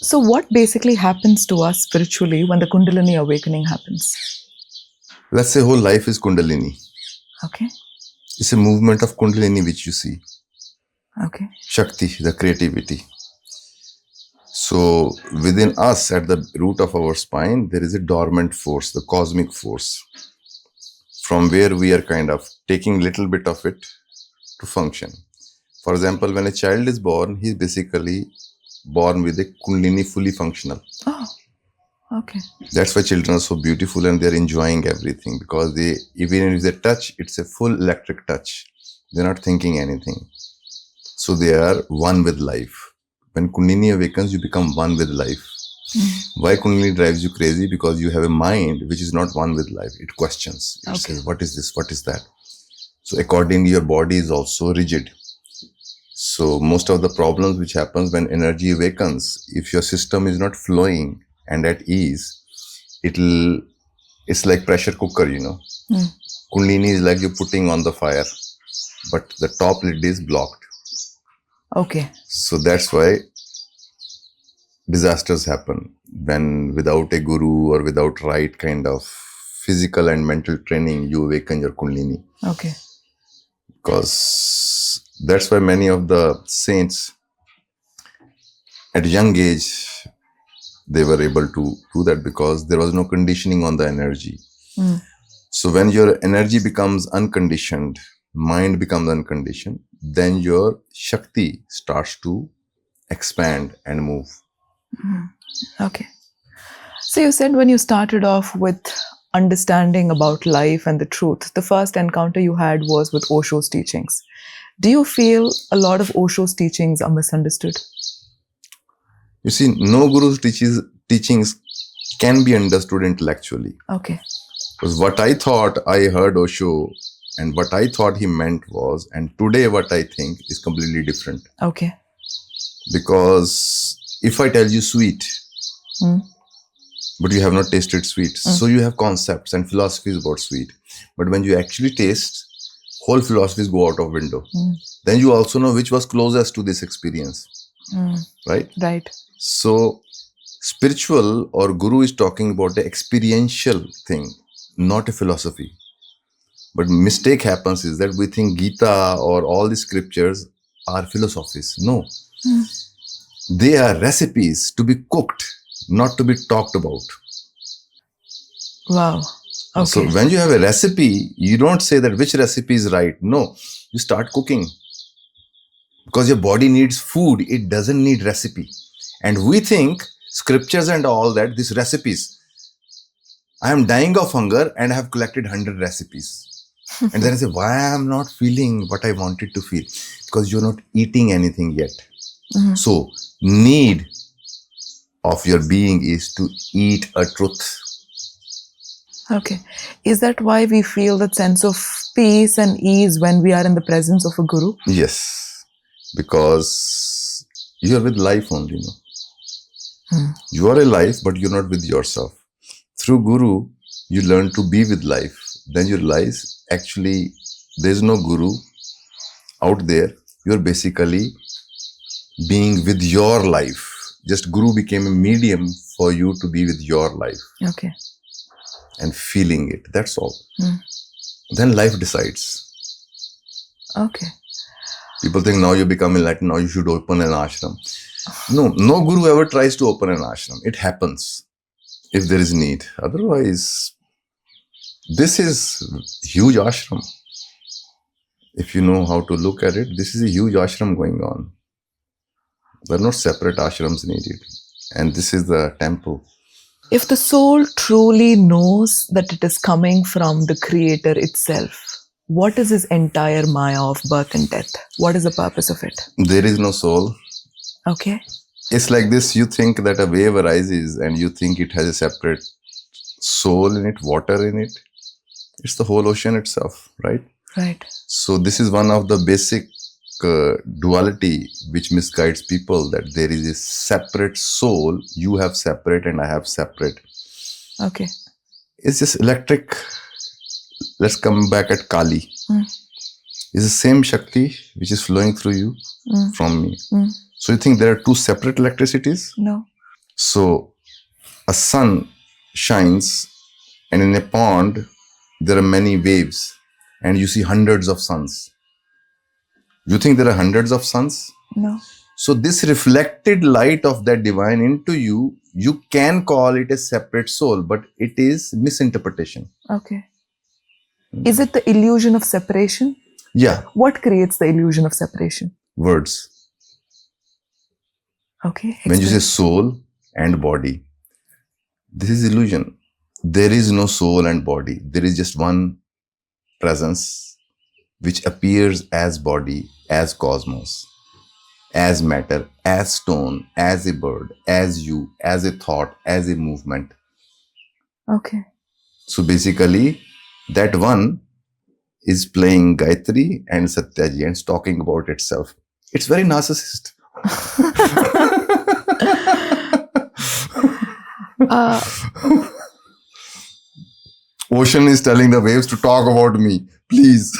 So, what basically happens to us spiritually when the Kundalini awakening happens? Let's say whole life is Kundalini. Okay. It's a movement of Kundalini which you see. Okay. Shakti, the creativity. So within us, at the root of our spine, there is a dormant force, the cosmic force, from where we are kind of taking little bit of it to function. For example, when a child is born, he's basically born with a Kundalini fully functional. Oh, okay. That's why children are so beautiful and they're enjoying everything, because they, even if they touch, it's a full electric touch. They're not thinking anything. So they are one with life. When Kundalini awakens, you become one with life. Why Kundalini drives you crazy? Because you have a mind which is not one with life. It questions. It says, what is this? What is that? So accordingly, your body is also rigid. So most of the problems which happens when energy awakens, if your system is not flowing and at ease, it's like pressure cooker, you know. Kundalini is like you're putting on the fire, but the top lid is blocked. Okay. So that's why disasters happen when without a guru or without right kind of physical and mental training, you awaken your Kundalini. Okay. Because that's why many of the saints at a young age, they were able to do that because there was no conditioning on the energy. So when your energy becomes unconditioned, mind becomes unconditioned, then your Shakti starts to expand and move. Okay. So you said when you started off with understanding about life and the truth, the first encounter you had was with Osho's teachings. Do you feel a lot of Osho's teachings are misunderstood? You see, no guru's teachings can be understood intellectually. Okay. Because what I thought I heard Osho and what I thought he meant was, and today what I think is completely different. Okay. Because if I tell you sweet, but you have not tasted sweet, so you have concepts and philosophies about sweet. But when you actually taste, whole philosophies go out of window. Then you also know which was closest to this experience. Right? Right. So spiritual or guru is talking about the experiential thing, not a philosophy. But mistake happens is that we think Gita or all the scriptures are philosophies. No. They are recipes to be cooked, not to be talked about. Wow. Okay. So when you have a recipe, you don't say that which recipe is right. No, you start cooking. Because your body needs food, it doesn't need recipe. And we think scriptures and all that, these recipes. I am dying of hunger and I have collected 100 recipes. And then I say, why I am not feeling what I wanted to feel? Because you're not eating anything yet. So need of your being is to eat a truth. Okay. Is that why we feel that sense of peace and ease when we are in the presence of a guru? Yes. Because you are with life only, no? You are alive, but you're not with yourself. Through guru, you learn to be with life. Then you realize, actually, there's no guru out there. You're basically being with your life. Just guru became a medium for you to be with your life. Okay. And feeling it. That's all. Then life decides. Okay. People think now you become enlightened, now you should open an ashram. No guru ever tries to open an ashram. It happens if there is need. Otherwise, this is huge ashram. If you know how to look at it, this is a huge ashram going on. There are no separate ashrams needed. And this is the temple. If the soul truly knows that it is coming from the Creator itself, what is his entire Maya of birth and death? What is the purpose of it? There is no soul. Okay. It's like this, you think that a wave arises and you think it has a separate soul in it, water in it. It's the whole ocean itself, right? Right. So this is one of the basic duality which misguides people, that there is a separate soul, you have separate and I have separate. Okay. It's just electric. Let's come back at Kali. It's the same Shakti which is flowing through you from me. So you think there are two separate electricities? No. So a sun shines, and in a pond, there are many waves, and you see hundreds of suns. You think there are hundreds of suns? No. So this reflected light of that divine into you, you can call it a separate soul, but it is misinterpretation. Okay. Is it the illusion of separation? Yeah, What creates the illusion of separation? words. Okay. When you say explain. soul and body, this is illusion. There is no soul and body. There is just one presence which appears as body, as cosmos, as matter, as stone, as a bird, as you, as a thought, as a movement. Okay. So basically, that one is playing Gayatri and Satyaji and it's talking about itself. It's very narcissist. Ocean is telling the waves to talk about me, please.